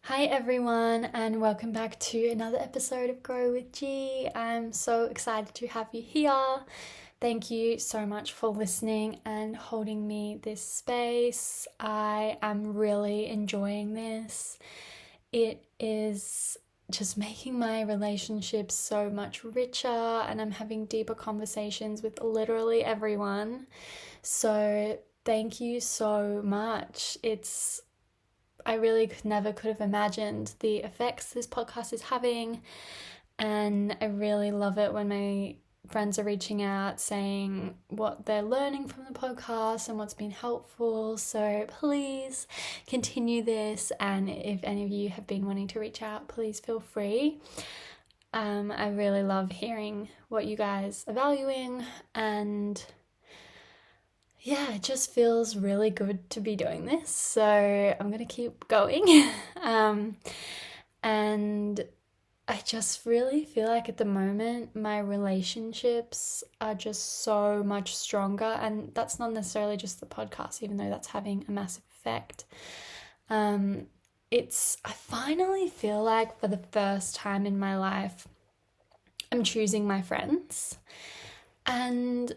Hi everyone, and welcome back to another episode of Grow with G. I'm so excited to have you here. Thank you so much for listening and holding me this space. I am really enjoying this. It is just making my relationships so much richer, and I'm having deeper conversations with literally everyone. So, thank you so much. I really never could have imagined the effects this podcast is having. And I really love it when my friends are reaching out saying what they're learning from the podcast and what's been helpful. So please continue this. And if any of you have been wanting to reach out, please feel free. I really love hearing what you guys are valuing, and yeah, it just feels really good to be doing this. So I'm going to keep going. And I just really feel like at the moment my relationships are just so much stronger. And that's not necessarily just the podcast, even though that's having a massive effect. I finally feel like for the first time in my life, I'm choosing my friends. And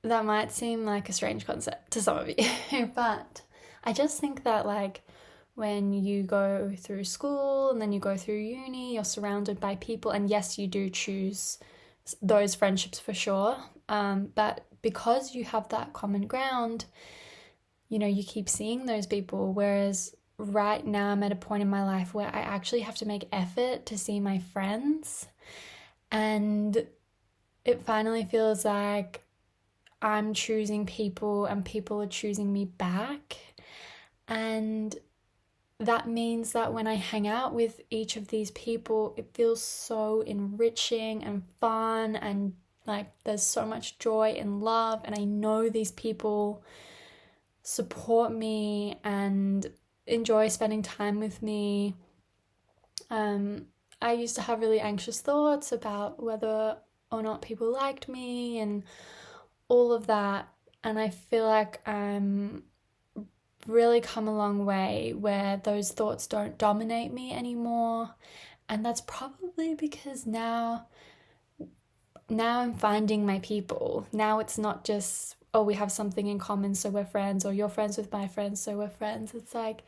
that might seem like a strange concept to some of you, but I just think that when you go through school and then you go through uni, you're surrounded by people, and yes, you do choose those friendships for sure, but because you have that common ground, you keep seeing those people, whereas right now I'm at a point in my life where I actually have to make effort to see my friends, and it finally feels like I'm choosing people and people are choosing me back. And that means that when I hang out with each of these people, it feels so enriching and fun, and there's so much joy and love, and I know these people support me and enjoy spending time with me. I used to have really anxious thoughts about whether or not people liked me and all of that, and I feel like I'm really come a long way where those thoughts don't dominate me anymore. And that's probably because now I'm finding my people. Now it's not just, oh, we have something in common, so we're friends, or you're friends with my friends, so we're friends. It's like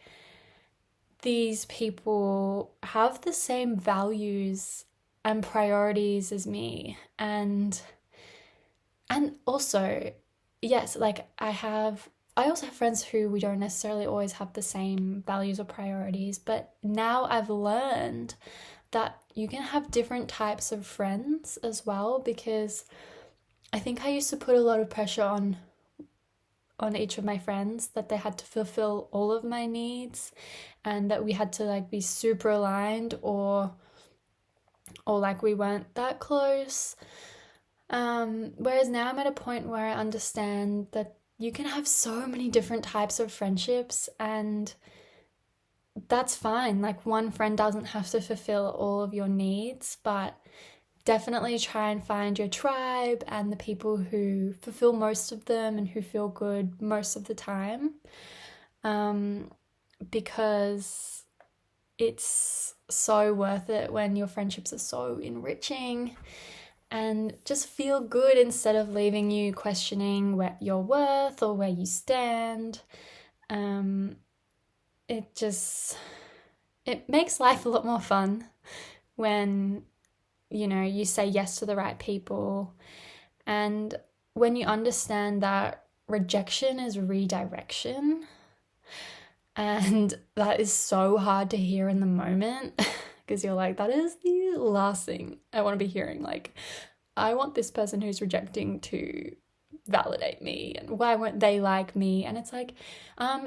these people have the same values and priorities as me, and also, yes, I also have friends who we don't necessarily always have the same values or priorities, but now I've learned that you can have different types of friends as well, because I think I used to put a lot of pressure on each of my friends, that they had to fulfill all of my needs and that we had to be super aligned, or we weren't that close. Whereas now I'm at a point where I understand that you can have so many different types of friendships, and that's fine. One friend doesn't have to fulfill all of your needs, but definitely try and find your tribe and the people who fulfill most of them and who feel good most of the time. Because it's so worth it when your friendships are so enriching and just feel good, instead of leaving you questioning your worth or where you stand. It makes life a lot more fun when, you say yes to the right people, and when you understand that rejection is redirection. And that is so hard to hear in the moment, because you're like, that is the last thing I want to be hearing. I want this person who's rejecting to validate me, and why won't they like me? And it's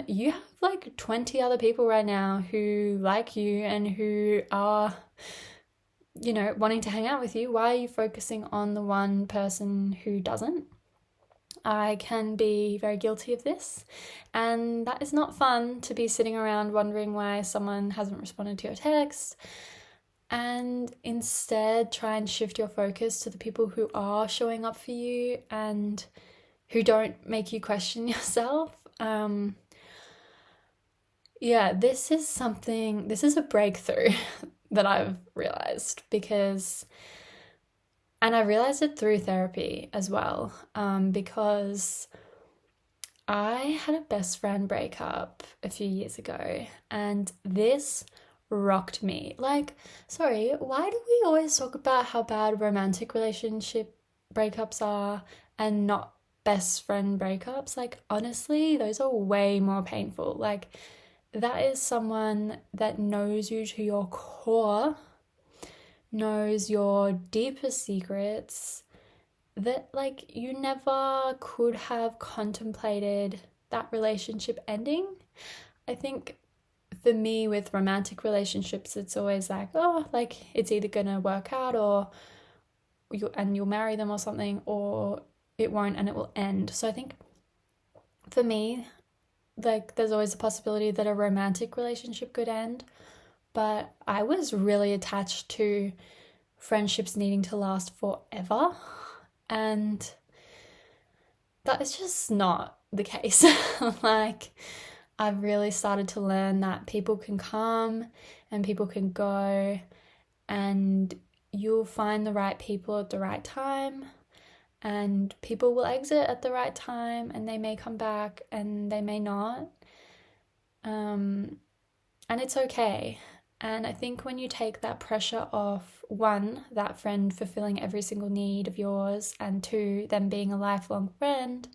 you have 20 other people right now who like you and who are, wanting to hang out with you. Why are you focusing on the one person who doesn't? I can be very guilty of this, and that is not fun, to be sitting around wondering why someone hasn't responded to your text. And instead try and shift your focus to the people who are showing up for you and who don't make you question yourself. Yeah, this is a breakthrough that I've realized and I realized it through therapy as well, because I had a best friend breakup a few years ago, and this rocked me. Like, sorry, why do we always talk about how bad romantic relationship breakups are and not best friend breakups? Like, honestly, those are way more painful. Like, that is someone that knows you to your core, knows your deepest secrets, that like you never could have contemplated that relationship ending. I think for me with romantic relationships, it's always like, oh, like it's either gonna work out or you'll marry them or something, or it won't and it will end. So I think for me, like there's always a possibility that a romantic relationship could end, but I was really attached to friendships needing to last forever, and that is just not the case. Like, I've really started to learn that people can come and people can go, and you'll find the right people at the right time, and people will exit at the right time, and they may come back and they may not. And it's okay. And I think when you take that pressure off, one, that friend fulfilling every single need of yours, and two, them being a lifelong friend,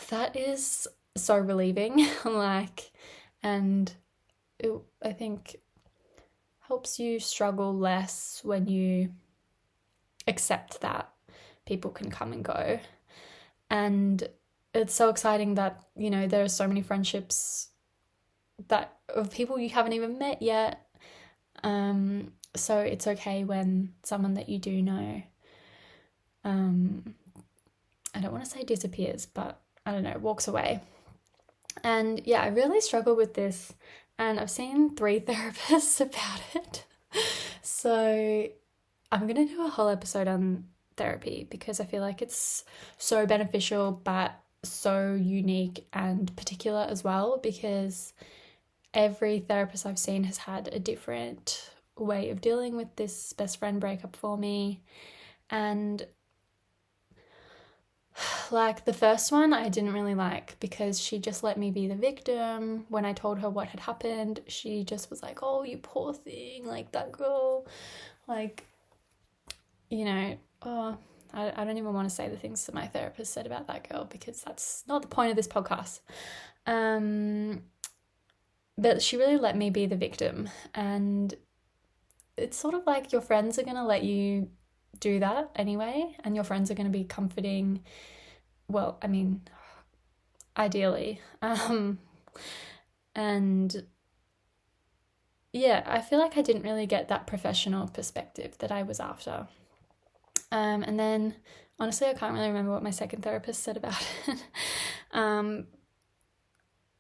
that is so relieving. Like, and I think helps you struggle less when you accept that people can come and go. And it's so exciting that, there are so many friendships that of people you haven't even met yet. So it's okay when someone that you do know, I don't want to say disappears, but I don't know, walks away. And yeah, I really struggle with this, and I've seen 3 therapists about it. So I'm going to do a whole episode on therapy because I feel like it's so beneficial, but so unique and particular as well, because every therapist I've seen has had a different way of dealing with this best friend breakup for me. And like the first one I didn't really like because she just let me be the victim. When I told her what had happened, she just was like, oh, you poor thing, like that girl, like, oh, I don't even want to say the things that my therapist said about that girl because that's not the point of this podcast. But she really let me be the victim, and it's sort of like your friends are going to let you do that anyway, and your friends are going to be comforting. Well, I mean, ideally. And yeah, I feel like I didn't really get that professional perspective that I was after. And then, honestly, I can't really remember what my second therapist said about it.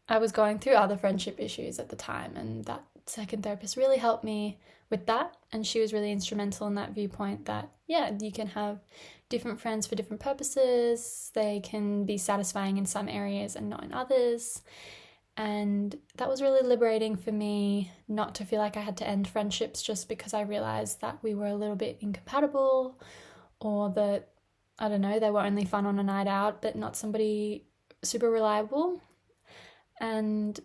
I was going through other friendship issues at the time, and that second therapist really helped me with that. And she was really instrumental in that viewpoint that, yeah, you can have different friends for different purposes. They can be satisfying in some areas and not in others. And that was really liberating for me, not to feel like I had to end friendships just because I realized that we were a little bit incompatible, or that, I don't know, they were only fun on a night out, but not somebody super reliable. And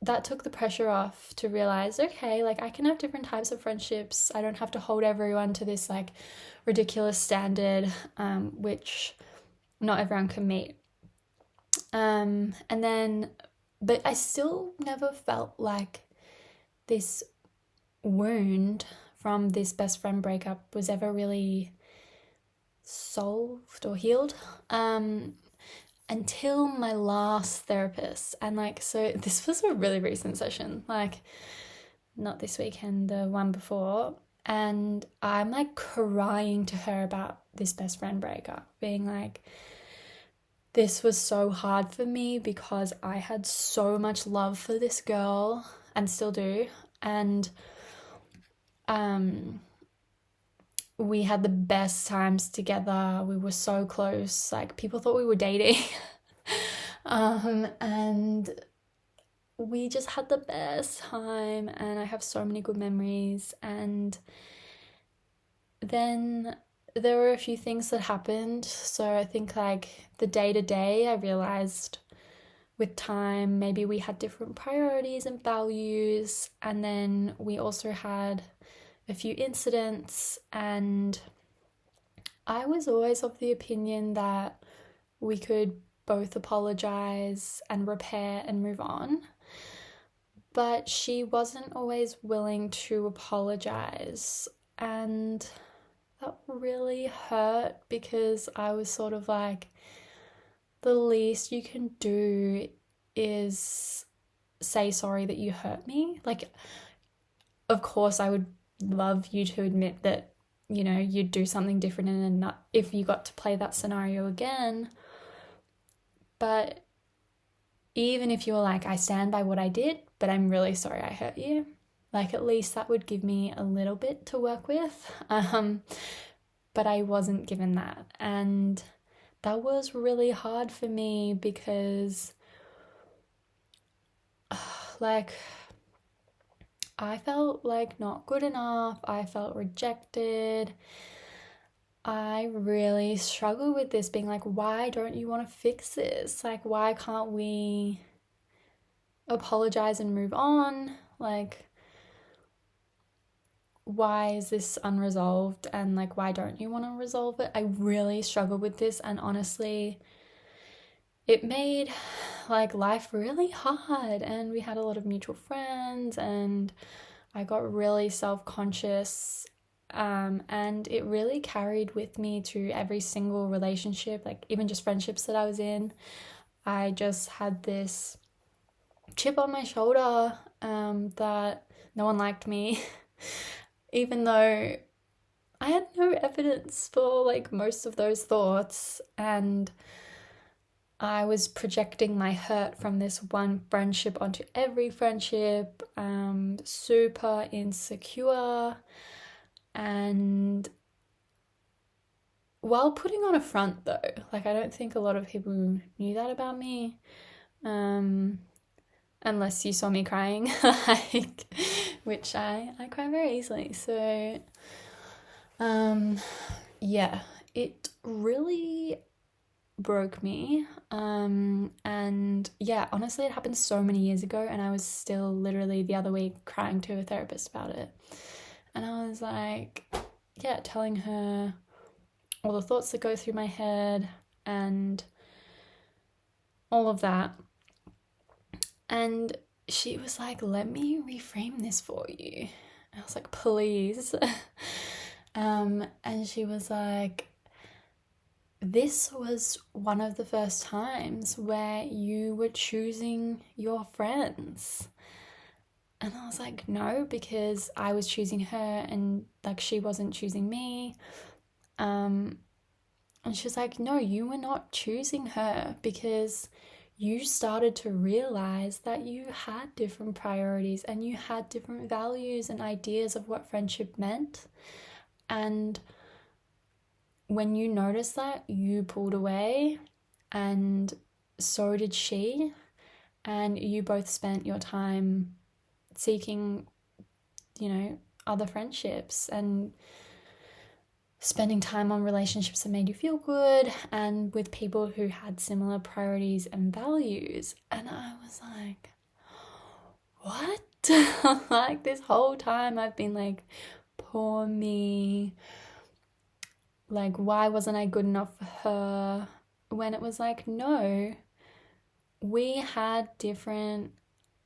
that took the pressure off to realize, okay, like I can have different types of friendships. I don't have to hold everyone to this like ridiculous standard, which not everyone can meet. And then, but I still never felt like this wound from this best friend breakup was ever really solved or healed. Until my last therapist. And like, so this was a really recent session, like not this weekend, the one before. And I'm like crying to her about this best friend breakup, being like, this was so hard for me because I had so much love for this girl and still do. And we had the best times together. We were so close. Like, people thought we were dating. And we just had the best time, and I have so many good memories. And then there were a few things that happened. So I think like the day to day, I realized with time, maybe we had different priorities and values. And then we also had a few incidents, and I was always of the opinion that we could both apologize and repair and move on. But she wasn't always willing to apologize. And that really hurt because I was sort of like, the least you can do is say sorry that you hurt me. Like, of course, I would love you to admit that, you know, you'd do something different and not if you got to play that scenario again. But even if you were like, I stand by what I did, but I'm really sorry I hurt you, like at least that would give me a little bit to work with. But I wasn't given that. And that was really hard for me because like I felt like not good enough. I felt rejected. I really struggle with this, being like, why don't you want to fix this? Like, why can't we apologize and move on? Like, why is this unresolved? And like, why don't you want to resolve it? I really struggled with this, and honestly, it made like life really hard. And we had a lot of mutual friends, and I got really self-conscious. And it really carried with me to every single relationship, like even just friendships that I was in. I just had this chip on my shoulder that no one liked me, even though I had no evidence for like most of those thoughts. And I was projecting my hurt from this one friendship onto every friendship, super insecure. And while putting on a front though, like I don't think a lot of people knew that about me, unless you saw me crying, like, which I cry very easily. So, yeah, it really broke me. And yeah, honestly, it happened so many years ago, and I was still literally the other week crying to a therapist about it. And I was like, yeah, telling her all the thoughts that go through my head and all of that. And she was like, let me reframe this for you. I was like, please. And she was like, this was one of the first times where you were choosing your friends. And I was like, no, because I was choosing her and like she wasn't choosing me. And she's like, no, you were not choosing her because you started to realize that you had different priorities and you had different values and ideas of what friendship meant. And when you noticed that, you pulled away, and so did she. And you both spent your time seeking, you know, other friendships and spending time on relationships that made you feel good and with people who had similar priorities and values. And I was like, what? Like this whole time I've been like, poor me. Like, why wasn't I good enough for her? When it was like, no, we had different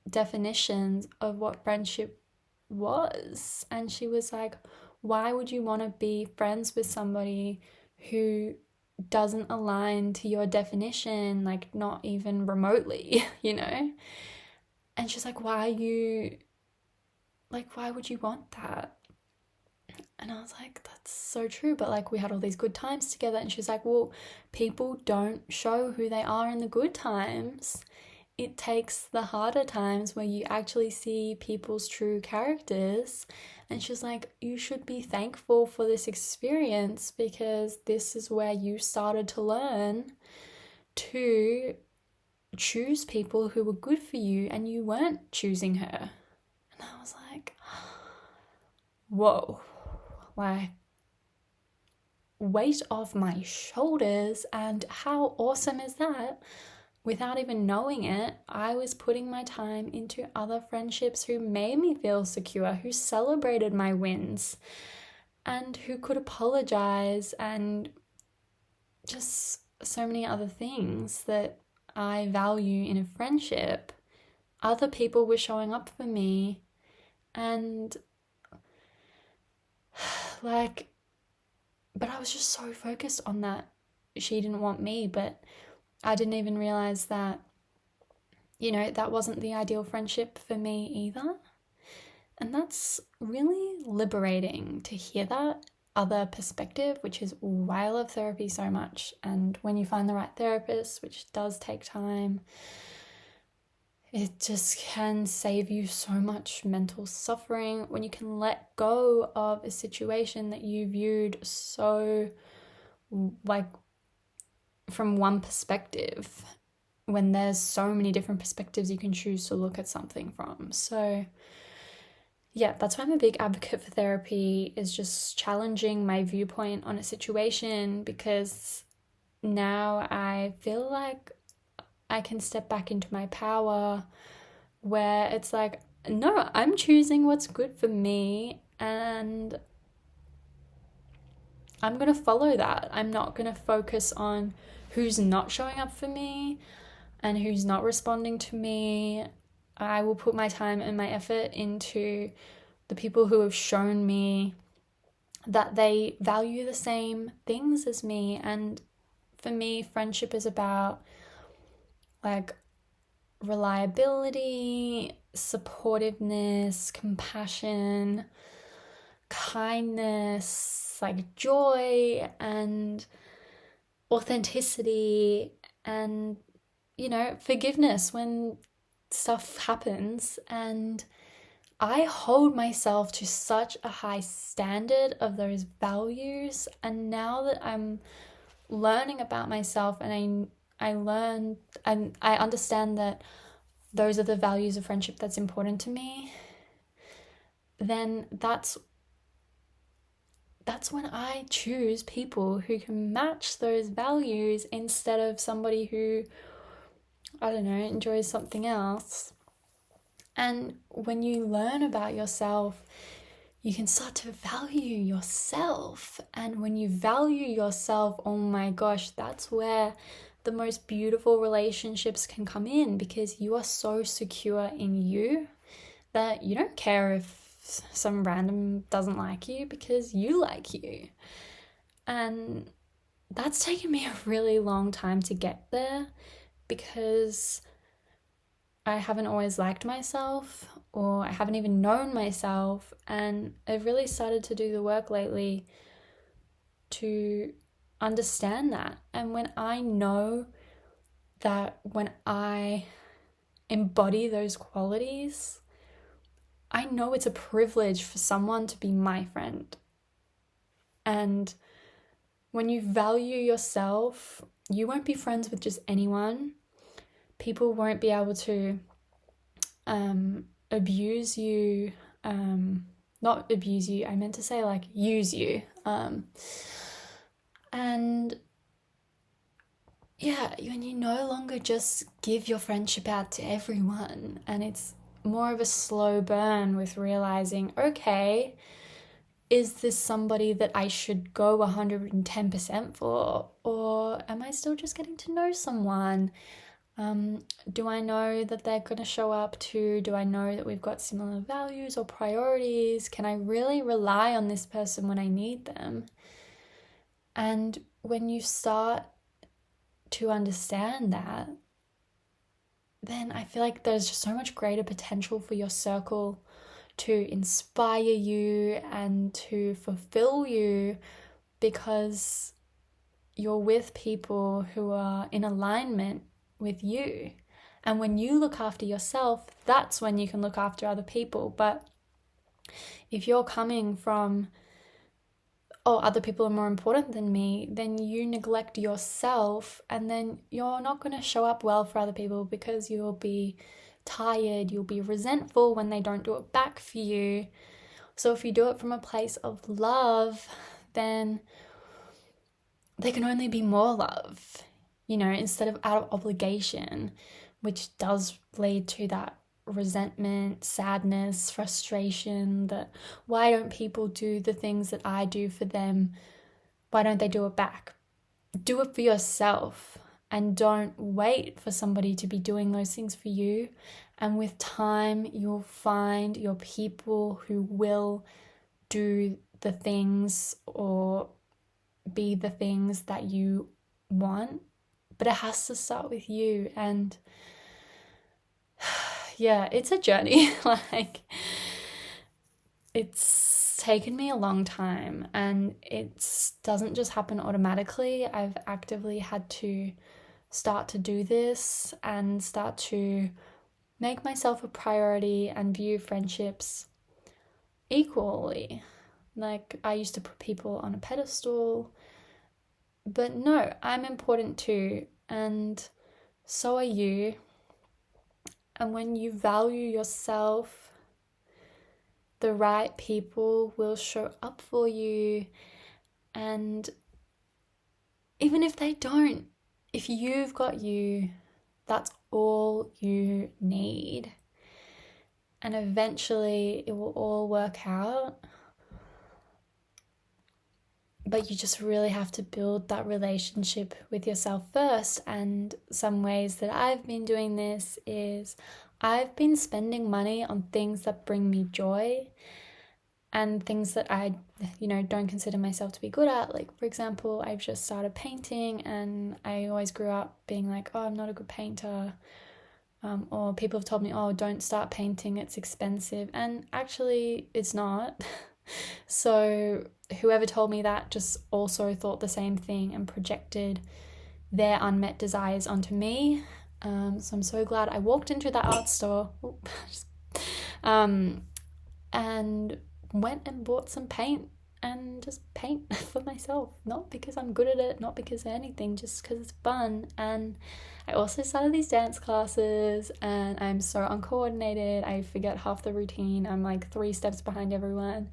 definitions of what friendship was. And she was like, why would you want to be friends with somebody who doesn't align to your definition, like not even remotely, you know? And she's like, why would you want that? And I was like, that's so true. But like, we had all these good times together. And she's like, well, people don't show who they are in the good times. It takes the harder times where you actually see people's true characters. And she's like, you should be thankful for this experience because this is where you started to learn to choose people who were good for you and you weren't choosing her. And I was like, whoa, like, weight off my shoulders. And how awesome is that? Without even knowing it, I was putting my time into other friendships who made me feel secure, who celebrated my wins, and who could apologize, and just so many other things that I value in a friendship. Other people were showing up for me, and like, but I was just so focused on that. She didn't want me, but I didn't even realize that, that wasn't the ideal friendship for me either. And that's really liberating to hear that other perspective, which is why I love therapy so much. And when you find the right therapist, which does take time, it just can save you so much mental suffering when you can let go of a situation that you viewed so, like, from one perspective, when there's so many different perspectives you can choose to look at something from. So yeah, that's why I'm a big advocate for therapy, is just challenging my viewpoint on a situation, because now I feel like I can step back into my power, where it's like, no, I'm choosing what's good for me and I'm going to follow that. I'm not going to focus on who's not showing up for me and who's not responding to me. I will put my time and my effort into the people who have shown me that they value the same things as me. And for me, friendship is about like reliability, supportiveness, compassion, kindness, like joy and authenticity, and forgiveness when stuff happens. And I hold myself to such a high standard of those values, and now that I'm learning about myself and I learn and I understand that those are the values of friendship that's important to me, then that's when I choose people who can match those values instead of somebody who, I don't know, enjoys something else. And when you learn about yourself, you can start to value yourself. And when you value yourself, oh my gosh, that's where the most beautiful relationships can come in, because you are so secure in you that you don't care if some random doesn't like you, because you like you. And that's taken me a really long time to get there, because I haven't always liked myself, or I haven't even known myself. And I've really started to do the work lately to understand that. And when I know that when I embody those qualities, I know it's a privilege for someone to be my friend. And when you value yourself, you won't be friends with just anyone. People won't be able to abuse you, not abuse you, I meant to say like use you. And yeah, when you no longer just give your friendship out to everyone, and it's more of a slow burn with realizing, okay, is this somebody that I should go 110% for, or am I still just getting to know someone? Do I know that they're going to show up to? Do I know that we've got similar values or priorities? Can I really rely on this person when I need them? And when you start to understand that, then I feel like there's just so much greater potential for your circle to inspire you and to fulfill you, because you're with people who are in alignment with you. And when you look after yourself, that's when you can look after other people. But if you're coming from oh, other people are more important than me, then you neglect yourself, and then you're not going to show up well for other people because you'll be tired, you'll be resentful when they don't do it back for you. So if you do it from a place of love, then there can only be more love, instead of out of obligation, which does lead to that resentment, sadness, frustration, that why don't people do the things that I do for them? Why don't they do it back? Do it for yourself, and don't wait for somebody to be doing those things for you. And with time, you'll find your people who will do the things or be the things that you want. But it has to start with you. And yeah, it's a journey. Like, it's taken me a long time, and it doesn't just happen automatically. I've actively had to start to do this and start to make myself a priority and view friendships equally. Like, I used to put people on a pedestal, but no, I'm important too, and so are you. And when you value yourself, the right people will show up for you. And even if they don't, if you've got you, that's all you need. And eventually it will all work out. But you just really have to build that relationship with yourself first. And some ways that I've been doing this is I've been spending money on things that bring me joy and things that I, don't consider myself to be good at. Like, for example, I've just started painting, and I always grew up being like, oh, I'm not a good painter. Or people have told me, oh, don't start painting, it's expensive. And actually, it's not. So whoever told me that just also thought the same thing and projected their unmet desires onto me. So I'm so glad I walked into that art store and went and bought some paint and just paint for myself. Not because I'm good at it, not because of anything, just because it's fun. And I also started these dance classes, and I'm so uncoordinated. I forget half the routine. I'm like 3 steps behind everyone.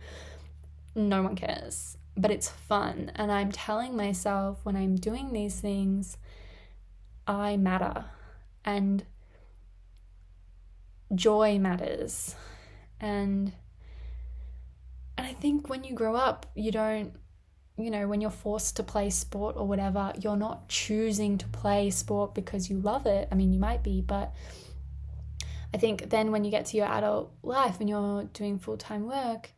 No one cares, but it's fun. And I'm telling myself when I'm doing these things, I matter, and joy matters. And I think when you grow up, you don't, when you're forced to play sport or whatever, you're not choosing to play sport because you love it. I mean, you might be, but I think then when you get to your adult life and you're doing full-time work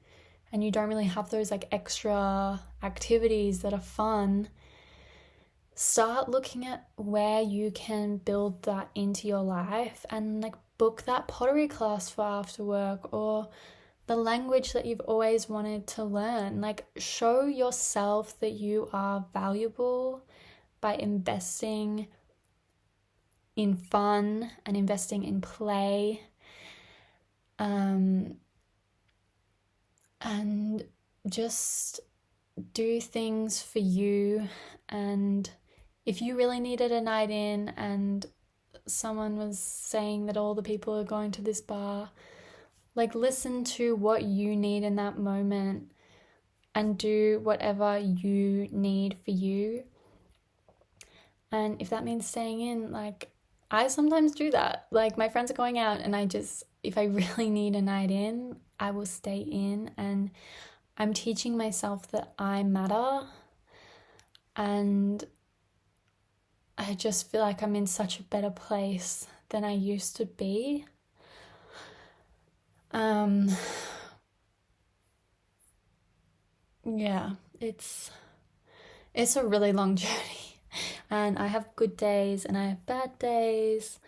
and you don't really have those like extra activities that are fun, start looking at where you can build that into your life, and like book that pottery class for after work, or the language that you've always wanted to learn. Like, show yourself that you are valuable by investing in fun and investing in play. And just do things for you. And if you really needed a night in and someone was saying that all the people are going to this bar, like, listen to what you need in that moment and do whatever you need for you. And if that means staying in, like, I sometimes do that. Like, my friends are going out and if I really need a night in, I will stay in. And I'm teaching myself that I matter. And I just feel like I'm in such a better place than I used to be. Yeah, it's a really long journey, and I have good days and I have bad days,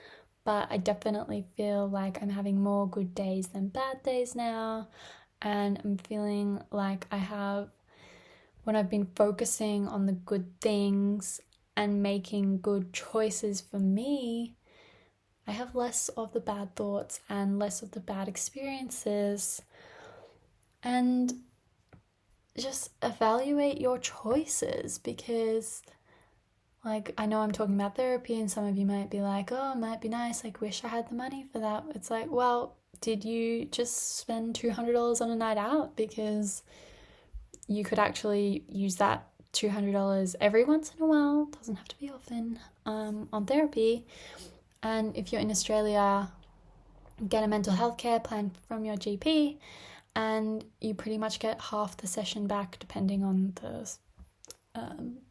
but I definitely feel like I'm having more good days than bad days now, and I'm feeling like when I've been focusing on the good things and making good choices for me, I have less of the bad thoughts and less of the bad experiences. And just evaluate your choices, because like, I know I'm talking about therapy and some of you might be like, oh, it might be nice, like, wish I had the money for that. It's like, well, did you just spend $200 on a night out? Because you could actually use that $200 every once in a while, doesn't have to be often, on therapy. And if you're in Australia, get a mental health care plan from your GP, and you pretty much get half the session back depending on the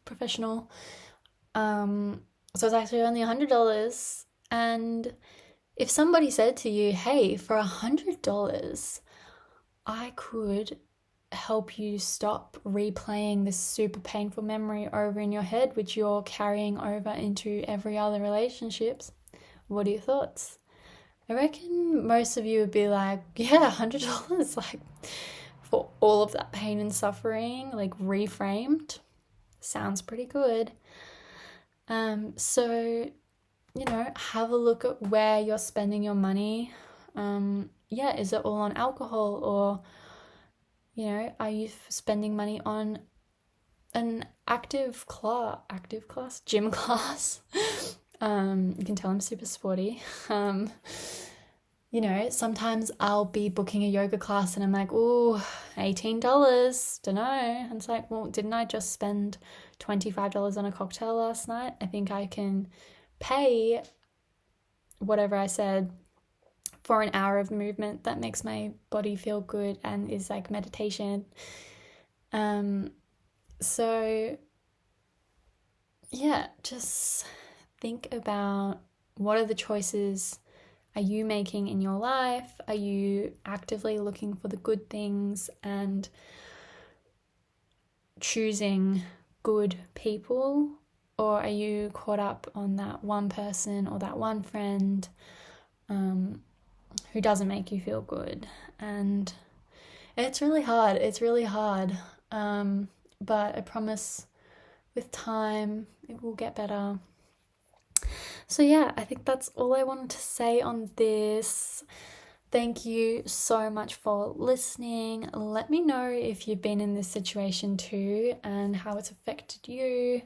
professional. So it's actually only $100. And if somebody said to you, hey, for $100, I could help you stop replaying this super painful memory over in your head, which you're carrying over into every other relationships, what are your thoughts? I reckon most of you would be like, yeah, $100, like, for all of that pain and suffering, like, reframed. Sounds pretty good. So, have a look at where you're spending your money. Is it all on alcohol, or, are you spending money on an active class, gym class? You can tell I'm super sporty. Sometimes I'll be booking a yoga class and I'm like, ooh, $18, don't know. And it's like, well, didn't I just spend $25 on a cocktail last night? I think I can pay whatever I said for an hour of movement that makes my body feel good and is like meditation. So yeah, just think about, what are the choices are you making in your life? Are you actively looking for the good things and choosing good people? Or are you caught up on that one person or that one friend who doesn't make you feel good? And it's really hard. But I promise with time it will get better. So yeah, I think that's all I wanted to say on this. Thank you so much for listening. Let me know if you've been in this situation too and how it's affected you.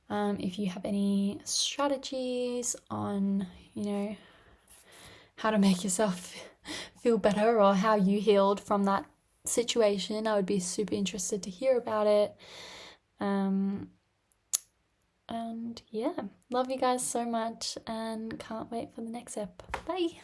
If you have any strategies on, how to make yourself feel better, or how you healed from that situation, I would be super interested to hear about it. And yeah, love you guys so much and can't wait for the next ep. Bye.